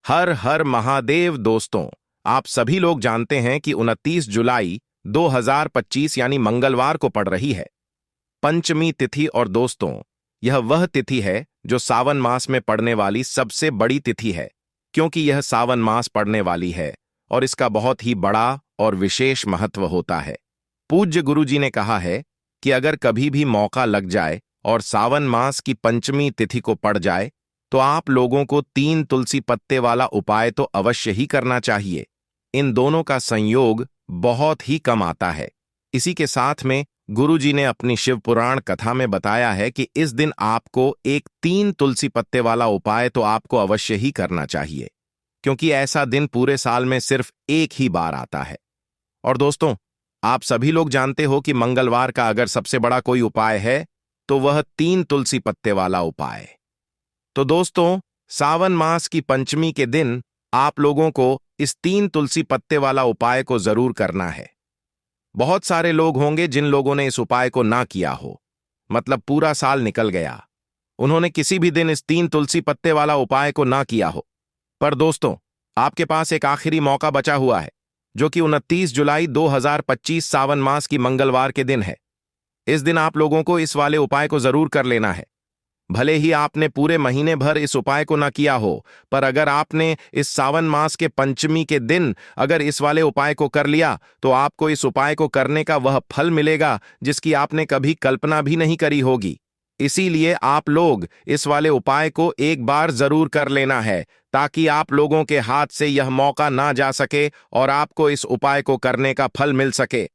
हर हर महादेव दोस्तों, आप सभी लोग जानते हैं कि 29 जुलाई 2025 यानी मंगलवार को पड़ रही है पंचमी तिथि। और दोस्तों, यह वह तिथि है जो सावन मास में पड़ने वाली सबसे बड़ी तिथि है, क्योंकि यह सावन मास पड़ने वाली है और इसका बहुत ही बड़ा और विशेष महत्व होता है। पूज्य गुरुजी ने कहा है कि अगर कभी भी मौका लग जाए और सावन मास की पंचमी तिथि को पड़ जाए तो आप लोगों को 3 तुलसी पत्ते वाला उपाय तो अवश्य ही करना चाहिए। इन दोनों का संयोग बहुत ही कम आता है। इसी के साथ में गुरुजी ने अपनी शिव पुराण कथा में बताया है कि इस दिन आपको एक 3 तुलसी पत्ते वाला उपाय तो आपको अवश्य ही करना चाहिए, क्योंकि ऐसा दिन पूरे साल में सिर्फ एक ही बार आता है। और दोस्तों, आप सभी लोग जानते हो कि मंगलवार का अगर सबसे बड़ा कोई उपाय है तो वह 3 तुलसी पत्ते वाला उपाय। तो दोस्तों, सावन मास की पंचमी के दिन आप लोगों को इस 3 तुलसी पत्ते वाला उपाय को जरूर करना है। बहुत सारे लोग होंगे जिन लोगों ने इस उपाय को ना किया हो, मतलब पूरा साल निकल गया, उन्होंने किसी भी दिन इस 3 तुलसी पत्ते वाला उपाय को ना किया हो। पर दोस्तों, आपके पास एक आखिरी मौका बचा हुआ है, जो कि 29 जुलाई 2025 सावन मास की मंगलवार के दिन है। इस दिन आप लोगों को इस वाले उपाय को जरूर कर लेना है। भले ही आपने पूरे महीने भर इस उपाय को न किया हो, पर अगर आपने इस सावन मास के पंचमी के दिन अगर इस वाले उपाय को कर लिया तो आपको इस उपाय को करने का वह फल मिलेगा जिसकी आपने कभी कल्पना भी नहीं करी होगी। इसीलिए आप लोग इस वाले उपाय को एक बार जरूर कर लेना है, ताकि आप लोगों के हाथ से यह मौका ना जा सके और आपको इस उपाय को करने का फल मिल सके।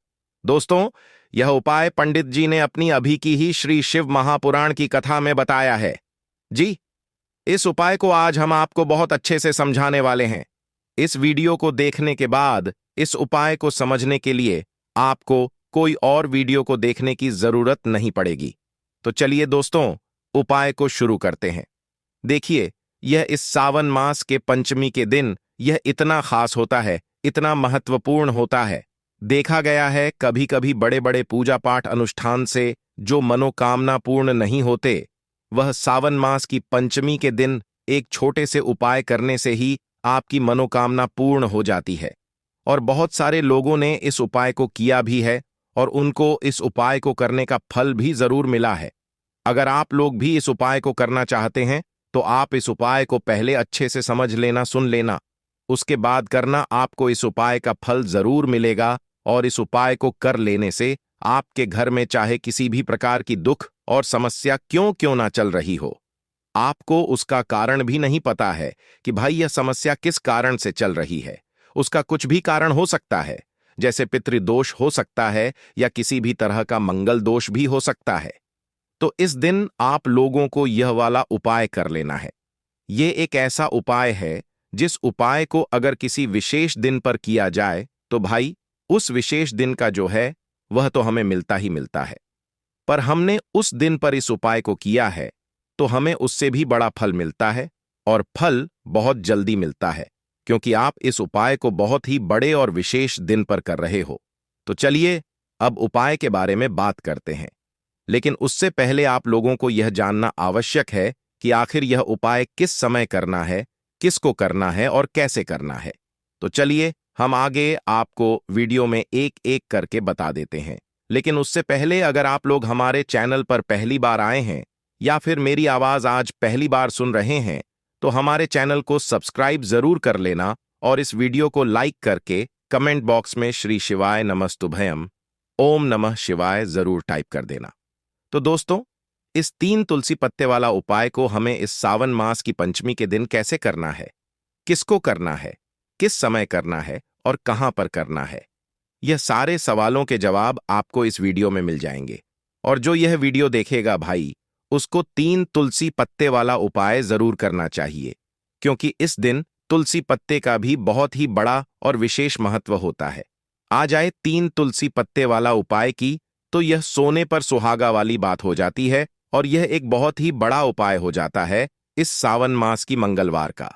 दोस्तों, यह उपाय पंडित जी ने अपनी अभी की ही श्री शिव महापुराण की कथा में बताया है। जी, इस उपाय को आज हम आपको बहुत अच्छे से समझाने वाले हैं। इस वीडियो को देखने के बाद इस उपाय को समझने के लिए आपको कोई और वीडियो को देखने की जरूरत नहीं पड़ेगी। तो चलिए दोस्तों, उपाय को शुरू करते हैं। देखिए, यह इस सावन मास के पंचमी के दिन यह इतना खास होता है, इतना महत्वपूर्ण होता है। देखा गया है कभी कभी बड़े बड़े पूजा पाठ अनुष्ठान से जो मनोकामना पूर्ण नहीं होते, वह सावन मास की पंचमी के दिन एक छोटे से उपाय करने से ही आपकी मनोकामना पूर्ण हो जाती है। और बहुत सारे लोगों ने इस उपाय को किया भी है और उनको इस उपाय को करने का फल भी जरूर मिला है। अगर आप लोग भी इस उपाय को करना चाहते हैं तो आप इस उपाय को पहले अच्छे से समझ लेना, सुन लेना, उसके बाद करना। आपको इस उपाय का फल जरूर मिलेगा और इस उपाय को कर लेने से आपके घर में चाहे किसी भी प्रकार की दुख और समस्या क्यों ना चल रही हो, आपको उसका कारण भी नहीं पता है कि भाई यह समस्या किस कारण से चल रही है। उसका कुछ भी कारण हो सकता है, जैसे पितृदोष हो सकता है या किसी भी तरह का मंगल दोष भी हो सकता है। तो इस दिन आप लोगों को यह वाला उपाय कर लेना है। ये एक ऐसा उपाय है जिस उपाय को अगर किसी विशेष दिन पर किया जाए तो भाई उस विशेष दिन का जो है वह तो हमें मिलता ही मिलता है। पर हमने उस दिन पर इस उपाय को किया है तो हमें उससे भी बड़ा फल मिलता है, और फल बहुत जल्दी मिलता है, क्योंकि आप इस उपाय को बहुत ही बड़े और विशेष दिन पर कर रहे हो। तो चलिए अब उपाय के बारे में बात करते हैं। लेकिन उससे पहले आप लोगों को यह जानना आवश्यक है कि आखिर यह उपाय किस समय करना है, किसको करना है और कैसे करना है। तो चलिए हम आगे आपको वीडियो में एक एक करके बता देते हैं। लेकिन उससे पहले अगर आप लोग हमारे चैनल पर पहली बार आए हैं या फिर मेरी आवाज आज पहली बार सुन रहे हैं तो हमारे चैनल को सब्सक्राइब जरूर कर लेना और इस वीडियो को लाइक करके कमेंट बॉक्स में श्री शिवाय नमस्तुभयम, ओम नमः शिवाय जरूर टाइप कर देना। तो दोस्तों, इस 3 तुलसी पत्ते वाला उपाय को हमें इस सावन मास की पंचमी के दिन कैसे करना है, किसको करना है, किस समय करना है और कहां पर करना है, यह सारे सवालों के जवाब आपको इस वीडियो में मिल जाएंगे। और जो यह वीडियो देखेगा भाई, उसको 3 तुलसी पत्ते वाला उपाय जरूर करना चाहिए, क्योंकि इस दिन तुलसी पत्ते का भी बहुत ही बड़ा और विशेष महत्व होता है। आ जाए 3 तुलसी पत्ते वाला उपाय की तो यह सोने पर सुहागा वाली बात हो जाती है और यह एक बहुत ही बड़ा उपाय हो जाता है इस सावन मास की मंगलवार का।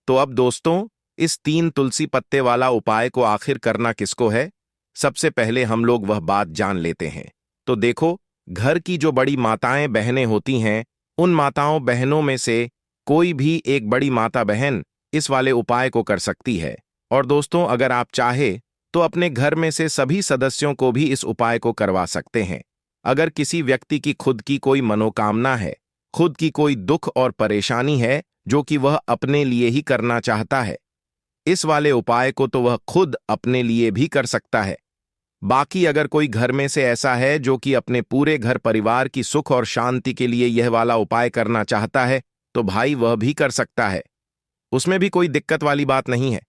तो अब दोस्तों, इस 3 तुलसी पत्ते वाला उपाय को आखिर करना किसको है, सबसे पहले हम लोग वह बात जान लेते हैं। तो देखो, घर की जो बड़ी माताएं बहनें होती हैं, उन माताओं बहनों में से कोई भी एक बड़ी माता बहन इस वाले उपाय को कर सकती है। और दोस्तों, अगर आप चाहे तो अपने घर में से सभी सदस्यों को भी इस उपाय को करवा सकते हैं। अगर किसी व्यक्ति की खुद की कोई मनोकामना है, खुद की कोई दुख और परेशानी है जो कि वह अपने लिए ही करना चाहता है, इस वाले उपाय को तो वह खुद अपने लिए भी कर सकता है। बाकी अगर कोई घर में से ऐसा है जो कि अपने पूरे घर परिवार की सुख और शांति के लिए यह वाला उपाय करना चाहता है, तो भाई वह भी कर सकता है। उसमें भी कोई दिक्कत वाली बात नहीं है।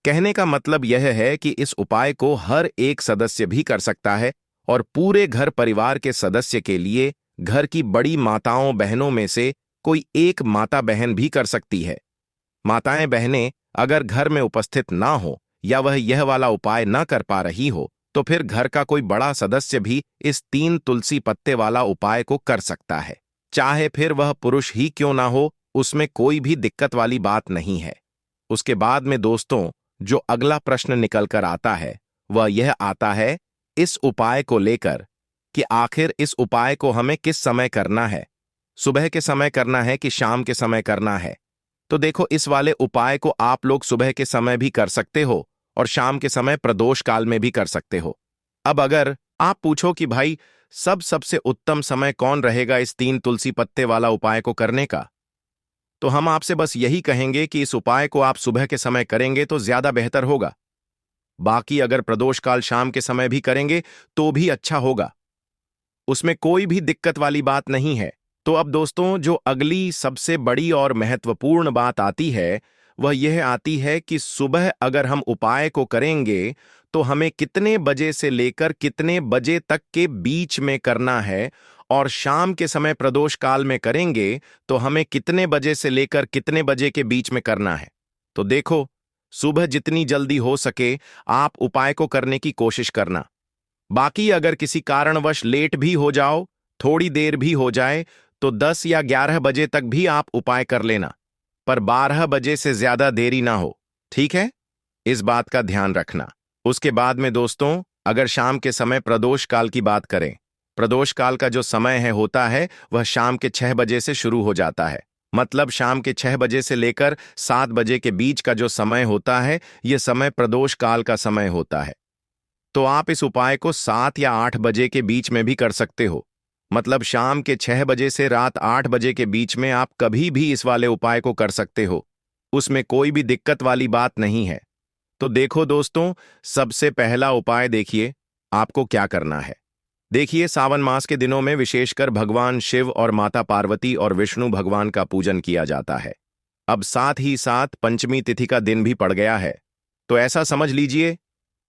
कहने का मतलब यह है कि इस उपाय को हर एक सदस्य भी कर सकता है और पूरे घर परिवार के सदस्य के लिए घर की बड़ी माताओं बहनों में से कोई एक माता बहन भी कर सकती है। माताएं बहनें अगर घर में उपस्थित ना हो या वह यह वाला उपाय न कर पा रही हो, तो फिर घर का कोई बड़ा सदस्य भी इस 3 तुलसी पत्ते वाला उपाय को कर सकता है। चाहे फिर वह पुरुष ही क्यों ना हो, उसमें कोई भी दिक्कत वाली बात नहीं है। उसके बाद में दोस्तों, जो अगला प्रश्न निकल कर आता है वह यह आता है इस उपाय को लेकर कि आखिर इस उपाय को हमें किस समय करना है, सुबह के समय करना है कि शाम के समय करना है। तो देखो, इस वाले उपाय को आप लोग सुबह के समय भी कर सकते हो और शाम के समय प्रदोष काल में भी कर सकते हो। अब अगर आप पूछो कि भाई सबसे उत्तम समय कौन रहेगा इस 3 तुलसी पत्ते वाला उपाय को करने का, तो हम आपसे बस यही कहेंगे कि इस उपाय को आप सुबह के समय करेंगे तो ज्यादा बेहतर होगा। बाकी अगर प्रदोष काल शाम के समय भी करेंगे तो भी अच्छा होगा, उसमें कोई भी दिक्कत वाली बात नहीं है। तो अब दोस्तों, जो अगली सबसे बड़ी और महत्वपूर्ण बात आती है वह यह आती है कि सुबह अगर हम उपाय को करेंगे तो हमें कितने बजे से लेकर कितने बजे तक के बीच में करना है, और शाम के समय प्रदोष काल में करेंगे तो हमें कितने बजे से लेकर कितने बजे के बीच में करना है। तो देखो, सुबह जितनी जल्दी हो सके आप उपाय को करने की कोशिश करना। बाकी अगर किसी कारणवश लेट भी हो जाओ, थोड़ी देर भी हो जाए, तो 10 या 11 बजे तक भी आप उपाय कर लेना, पर 12 बजे से ज्यादा देरी ना हो, ठीक है? इस बात का ध्यान रखना। उसके बाद में दोस्तों, अगर शाम के समय प्रदोष काल की बात करें, प्रदोष काल का जो समय है होता है वह शाम के 6 बजे से शुरू हो जाता है। मतलब शाम के 6 बजे से लेकर 7 बजे के बीच का जो समय होता है, यह समय प्रदोष काल का समय होता है। तो आप इस उपाय को 7 या 8 बजे के बीच में भी कर सकते हो। मतलब शाम के 6 बजे से रात 8 बजे के बीच में आप कभी भी इस वाले उपाय को कर सकते हो, उसमें कोई भी दिक्कत वाली बात नहीं है। तो देखो दोस्तों, सबसे पहला उपाय देखिए आपको क्या करना है। देखिए, सावन मास के दिनों में विशेषकर भगवान शिव और माता पार्वती और विष्णु भगवान का पूजन किया जाता है। अब साथ ही साथ पंचमी तिथि का दिन भी पड़ गया है, तो ऐसा समझ लीजिए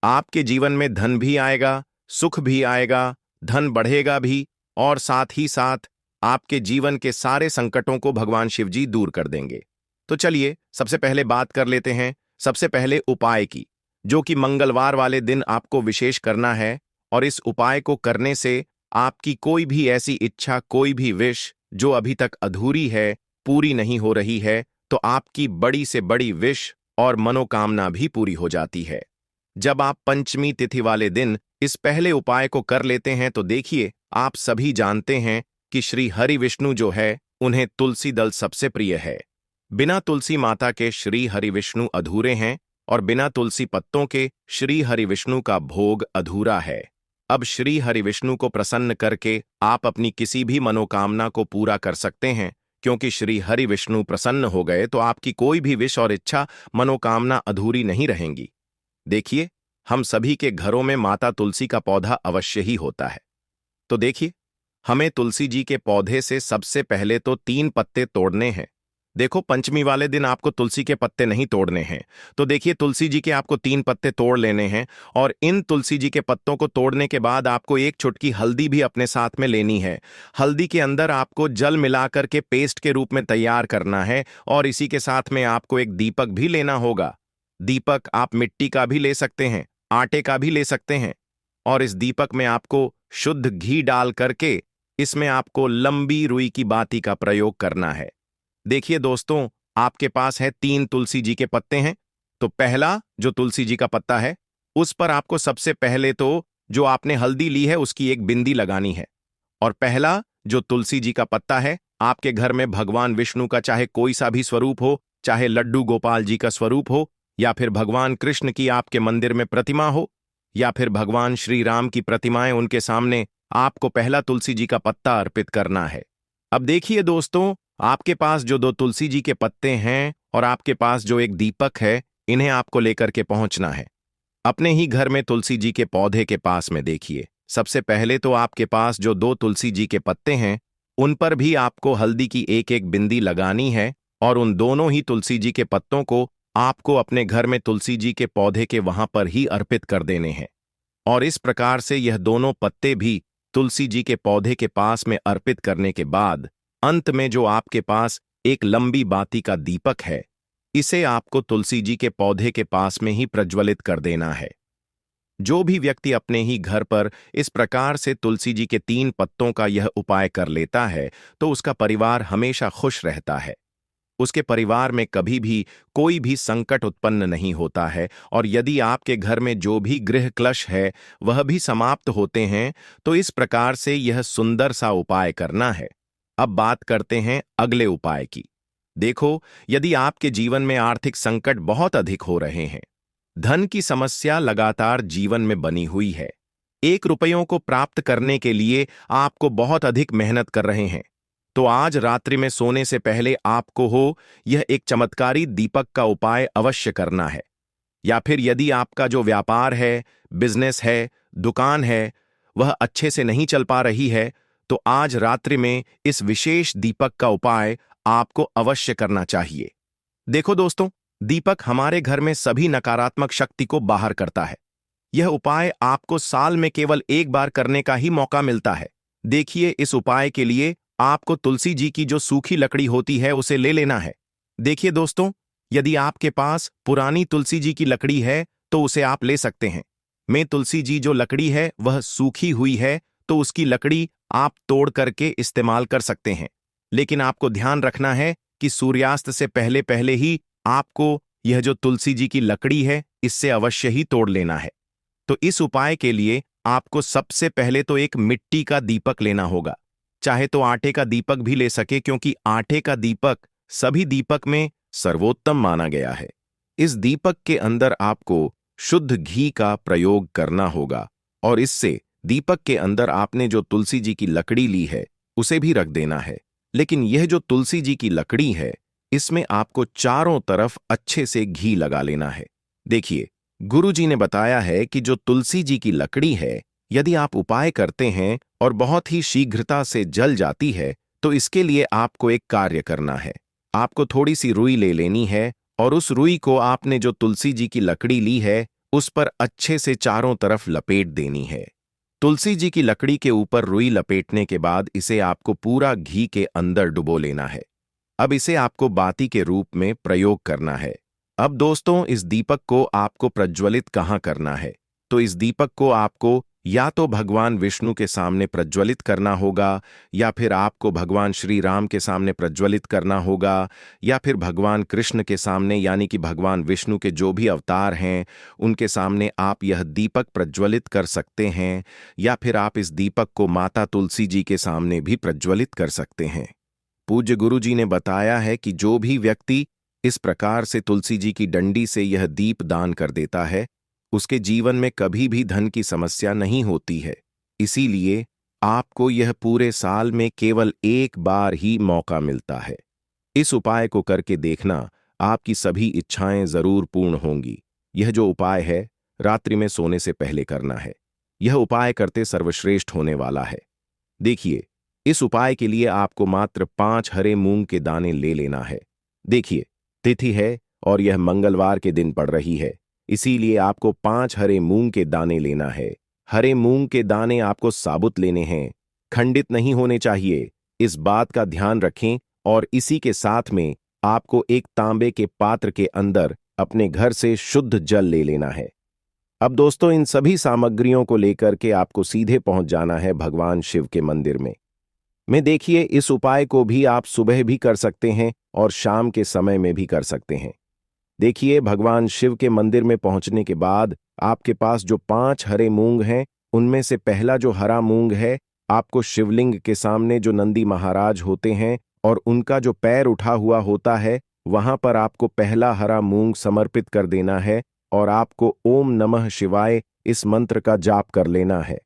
आपके जीवन में धन भी आएगा, सुख भी आएगा, धन बढ़ेगा भी, और साथ ही साथ आपके जीवन के सारे संकटों को भगवान शिव जी दूर कर देंगे। तो चलिए सबसे पहले बात कर लेते हैं सबसे पहले उपाय की, जो कि मंगलवार वाले दिन आपको विशेष करना है। और इस उपाय को करने से आपकी कोई भी ऐसी इच्छा, कोई भी विश जो अभी तक अधूरी है, पूरी नहीं हो रही है, तो आपकी बड़ी से बड़ी विश और मनोकामना भी पूरी हो जाती है। जब आप पंचमी तिथि वाले दिन इस पहले उपाय को कर लेते हैं तो देखिए, आप सभी जानते हैं कि श्री हरि विष्णु जो है उन्हें तुलसी दल सबसे प्रिय है। बिना तुलसी माता के श्री हरि विष्णु अधूरे हैं और बिना तुलसी पत्तों के श्री हरि विष्णु का भोग अधूरा है। अब श्री हरि विष्णु को प्रसन्न करके आप अपनी किसी भी मनोकामना को पूरा कर सकते हैं, क्योंकि श्री हरि विष्णु प्रसन्न हो गए तो आपकी कोई भी विश और इच्छा, मनोकामना अधूरी नहीं रहेंगी। देखिए, हम सभी के घरों में माता तुलसी का पौधा अवश्य ही होता है। तो देखिए, हमें तुलसी जी के पौधे से सबसे पहले तो 3 पत्ते तोड़ने हैं। देखो, पंचमी वाले दिन आपको तुलसी के पत्ते नहीं तोड़ने हैं, तो देखिए तुलसी जी के आपको 3 पत्ते तोड़ लेने हैं। और इन तुलसी जी के पत्तों को तोड़ने के बाद आपको एक चुटकी हल्दी भी अपने साथ में लेनी है। हल्दी के अंदर आपको जल मिलाकर के पेस्ट के रूप में तैयार करना है, और इसी के साथ में आपको एक दीपक भी लेना होगा। दीपक आप मिट्टी का भी ले सकते हैं, आटे का भी ले सकते हैं, और इस दीपक में आपको शुद्ध घी डाल करके इसमें आपको लंबी रुई की बाती का प्रयोग करना है। देखिए दोस्तों, आपके पास है 3 तुलसी जी के पत्ते हैं, तो पहला जो तुलसी जी का पत्ता है उस पर आपको सबसे पहले तो जो आपने हल्दी ली है उसकी एक बिंदी लगानी है। और पहला जो तुलसी जी का पत्ता है, आपके घर में भगवान विष्णु का चाहे कोई सा भी स्वरूप हो, चाहे लड्डू गोपाल जी का स्वरूप हो, या फिर भगवान कृष्ण की आपके मंदिर में प्रतिमा हो, या फिर भगवान श्री राम की प्रतिमाएं उनके सामने, आपको पहला तुलसी जी का पत्ता अर्पित करना है। अब देखिए दोस्तों, आपके पास जो दो तुलसी जी के पत्ते हैं और आपके पास जो एक दीपक है, इन्हें आपको लेकर के पहुंचना है। अपने ही घर में तुलसी जी के पौधे के पास में देखिए, सबसे पहले तो आपके पास जो दो तुलसी जी के पत्ते हैं, उन पर भी आपको हल्दी की एक एक बिंदी लगानी है और उन दोनों ही तुलसी जी के पत्तों को आपको अपने घर में तुलसी जी के पौधे के वहां पर ही अर्पित कर देने हैं। और इस प्रकार से यह दोनों पत्ते भी तुलसी जी के पौधे के पास में अर्पित करने के बाद अंत में जो आपके पास एक लंबी बाती का दीपक है, इसे आपको तुलसी जी के पौधे के पास में ही प्रज्वलित कर देना है। जो भी व्यक्ति अपने ही घर पर इस प्रकार से तुलसी जी के 3 पत्तों का यह उपाय कर लेता है, तो उसका परिवार हमेशा खुश रहता है। उसके परिवार में कभी भी कोई भी संकट उत्पन्न नहीं होता है, और यदि आपके घर में जो भी गृह क्लेश है वह भी समाप्त होते हैं। तो इस प्रकार से यह सुंदर सा उपाय करना है। अब बात करते हैं अगले उपाय की। देखो, यदि आपके जीवन में आर्थिक संकट बहुत अधिक हो रहे हैं, धन की समस्या लगातार जीवन में बनी हुई है, 1 रुपयों को प्राप्त करने के लिए आपको बहुत अधिक मेहनत कर रहे हैं, तो आज रात्रि में सोने से पहले आपको हो यह एक चमत्कारी दीपक का उपाय अवश्य करना है। या फिर यदि आपका जो व्यापार है, बिजनेस है, दुकान है, वह अच्छे से नहीं चल पा रही है, तो आज रात्रि में इस विशेष दीपक का उपाय आपको अवश्य करना चाहिए। देखो दोस्तों, दीपक हमारे घर में सभी नकारात्मक शक्ति को बाहर करता है। यह उपाय आपको साल में केवल एक बार करने का ही मौका मिलता है। देखिए, इस उपाय के लिए आपको तुलसी जी की जो सूखी लकड़ी होती है उसे ले लेना है। देखिए दोस्तों, यदि आपके पास पुरानी तुलसी जी की लकड़ी है तो उसे आप ले सकते हैं। में तुलसी जी जो लकड़ी है वह सूखी हुई है, तो उसकी लकड़ी आप तोड़ करके इस्तेमाल कर सकते हैं। लेकिन आपको ध्यान रखना है कि सूर्यास्त से पहले पहले ही आपको यह जो तुलसी जी की लकड़ी है इससे अवश्य ही तोड़ लेना है। तो इस उपाय के लिए आपको सबसे पहले तो एक मिट्टी का दीपक लेना होगा। चाहे तो आटे का दीपक भी ले सके, क्योंकि आटे का दीपक सभी दीपक में सर्वोत्तम माना गया है। इस दीपक के अंदर आपको शुद्ध घी का प्रयोग करना होगा और इससे दीपक के अंदर आपने जो तुलसी जी की लकड़ी ली है उसे भी रख देना है। लेकिन यह जो तुलसी जी की लकड़ी है, इसमें आपको चारों तरफ अच्छे से घी लगा लेना है। देखिए, गुरु जी ने बताया है कि जो तुलसी जी की लकड़ी है, यदि आप उपाय करते हैं और बहुत ही शीघ्रता से जल जाती है, तो इसके लिए आपको एक कार्य करना है। आपको थोड़ी सी रुई ले लेनी है और उस रुई को आपने जो तुलसी जी की लकड़ी ली है उस पर अच्छे से चारों तरफ लपेट देनी है। तुलसी जी की लकड़ी के ऊपर रुई लपेटने के बाद इसे आपको पूरा घी के अंदर डुबो लेना है। अब इसे आपको बाती के रूप में प्रयोग करना है। अब दोस्तों, इस दीपक को आपको प्रज्वलित कहाँ करना है? तो इस दीपक को आपको या तो भगवान विष्णु के सामने प्रज्वलित करना होगा, या फिर आपको भगवान श्री राम के सामने प्रज्वलित करना होगा, या फिर भगवान कृष्ण के सामने, यानी कि भगवान विष्णु के जो भी अवतार हैं उनके सामने आप यह दीपक प्रज्वलित कर सकते हैं, या फिर आप इस दीपक को माता तुलसी जी के सामने भी प्रज्वलित कर सकते हैं। पूज्य गुरु जी ने बताया है कि जो भी व्यक्ति इस प्रकार से तुलसी जी की डंडी से यह दीप दान कर देता है, उसके जीवन में कभी भी धन की समस्या नहीं होती है। इसीलिए आपको यह पूरे साल में केवल एक बार ही मौका मिलता है। इस उपाय को करके देखना, आपकी सभी इच्छाएं जरूर पूर्ण होंगी। यह जो उपाय है, रात्रि में सोने से पहले करना है। यह उपाय करते सर्वश्रेष्ठ होने वाला है। देखिए, इस उपाय के लिए आपको मात्र 5 हरे मूंग के दाने ले लेना है। देखिए, तिथि है और यह मंगलवार के दिन पड़ रही है, इसीलिए आपको 5 हरे मूंग के दाने लेना है। हरे मूंग के दाने आपको साबुत लेने हैं, खंडित नहीं होने चाहिए, इस बात का ध्यान रखें। और इसी के साथ में आपको एक तांबे के पात्र के अंदर अपने घर से शुद्ध जल ले लेना है। अब दोस्तों, इन सभी सामग्रियों को लेकर के आपको सीधे पहुंच जाना है भगवान शिव के मंदिर में देखिए, इस उपाय को भी आप सुबह भी कर सकते हैं और शाम के समय में भी कर सकते हैं। देखिए, भगवान शिव के मंदिर में पहुंचने के बाद आपके पास जो 5 हरे मूंग हैं, उनमें से पहला जो हरा मूंग है, आपको शिवलिंग के सामने जो नंदी महाराज होते हैं और उनका जो पैर उठा हुआ होता है, वहां पर आपको पहला हरा मूंग समर्पित कर देना है और आपको ओम नमः शिवाय इस मंत्र का जाप कर लेना है।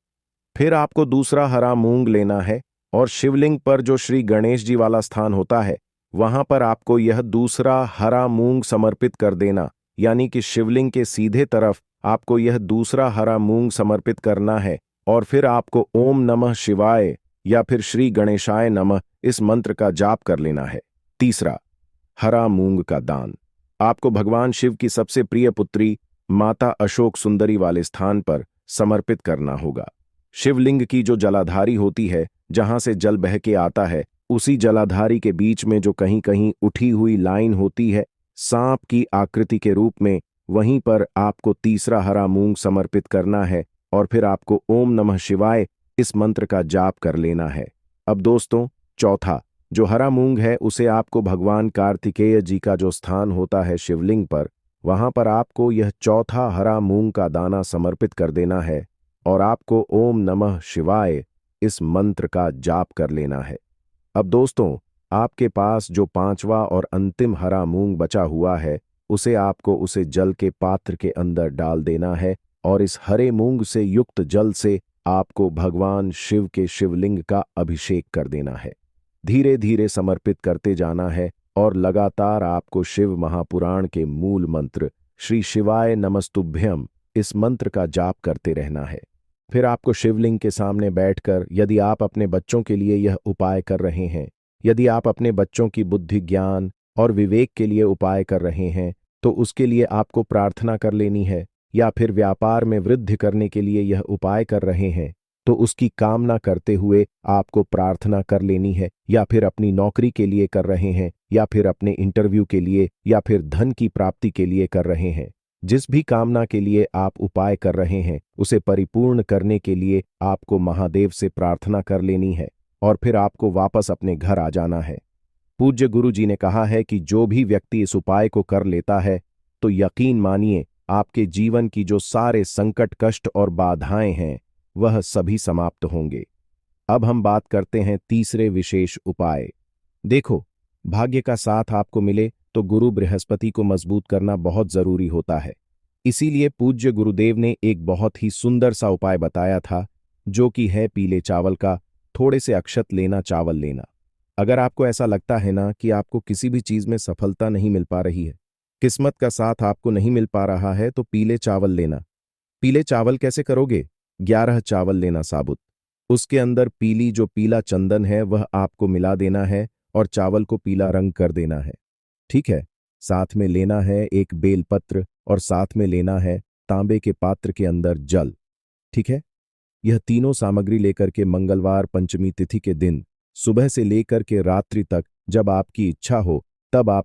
फिर आपको दूसरा हरा मूंग लेना है और शिवलिंग पर जो श्री गणेश जी वाला स्थान होता है वहां पर आपको यह दूसरा हरा मूंग समर्पित कर देना, यानी कि शिवलिंग के सीधे तरफ आपको यह दूसरा हरा मूंग समर्पित करना है और फिर आपको ओम नमः शिवाय या फिर श्री गणेशाय नमः इस मंत्र का जाप कर लेना है। तीसरा, हरा मूंग का दान आपको भगवान शिव की सबसे प्रिय पुत्री माता अशोक सुंदरी वाले स्थान पर समर्पित करना होगा। शिवलिंग की जो जलाधारी होती है, जहां से जल बह के आता है, उसी जलाधारी के बीच में जो कहीं कहीं उठी हुई लाइन होती है सांप की आकृति के रूप में, वहीं पर आपको तीसरा हरा मूंग समर्पित करना है और फिर आपको ओम नमः शिवाय इस मंत्र का जाप कर लेना है। अब दोस्तों, चौथा जो हरा मूंग है उसे आपको भगवान कार्तिकेय जी का जो स्थान होता है शिवलिंग पर, वहां पर आपको यह चौथा हरा मूंग का दाना समर्पित कर देना है और आपको ओम नमः शिवाय इस मंत्र का जाप कर लेना है। अब दोस्तों, आपके पास जो पांचवा और अंतिम हरा मूंग बचा हुआ है उसे जल के पात्र के अंदर डाल देना है और इस हरे मूंग से युक्त जल से आपको भगवान शिव के शिवलिंग का अभिषेक कर देना है। धीरे धीरे समर्पित करते जाना है और लगातार आपको शिव महापुराण के मूल मंत्र श्री शिवाय नमस्तुभ्यम इस मंत्र का जाप करते रहना है। फिर आपको शिवलिंग के सामने बैठकर, यदि आप अपने बच्चों के लिए यह उपाय कर रहे हैं, यदि आप अपने बच्चों की बुद्धि, ज्ञान और विवेक के लिए उपाय कर रहे हैं, तो उसके लिए आपको प्रार्थना कर लेनी है, या फिर व्यापार में वृद्धि करने के लिए यह उपाय कर रहे हैं तो उसकी कामना करते हुए आपको प्रार्थना कर लेनी है, या फिर अपनी नौकरी के लिए कर रहे हैं, या फिर अपने इंटरव्यू के लिए, या फिर धन की प्राप्ति के लिए कर रहे हैं। जिस भी कामना के लिए आप उपाय कर रहे हैं उसे परिपूर्ण करने के लिए आपको महादेव से प्रार्थना कर लेनी है और फिर आपको वापस अपने घर आ जाना है। पूज्य गुरु जी ने कहा है कि जो भी व्यक्ति इस उपाय को कर लेता है तो यकीन मानिए आपके जीवन की जो सारे संकट, कष्ट और बाधाएं हैं वह सभी समाप्त होंगे। अब हम बात करते हैं तीसरे विशेष उपाय। देखो, भाग्य का साथ आपको मिले तो गुरु बृहस्पति को मजबूत करना बहुत जरूरी होता है। इसीलिए पूज्य गुरुदेव ने एक बहुत ही सुंदर सा उपाय बताया था, जो कि है पीले चावल का थोड़े से अक्षत लेना, चावल लेना। अगर आपको ऐसा लगता है ना कि आपको किसी भी चीज में सफलता नहीं मिल पा रही है, किस्मत का साथ आपको नहीं मिल पा रहा है, तो पीले चावल लेना। पीले चावल कैसे करोगे? 11 चावल लेना साबुत, उसके अंदर पीला चंदन है वह आपको मिला देना है और चावल को पीला रंग कर देना है। ठीक है। साथ में लेना है एक बेलपत्र और साथ में लेना है तांबे के पात्र के अंदर जल। ठीक है। यह तीनों सामग्री लेकर के मंगलवार पंचमी तिथि के दिन सुबह से लेकर के रात्रि तक जब आपकी इच्छा हो तब आप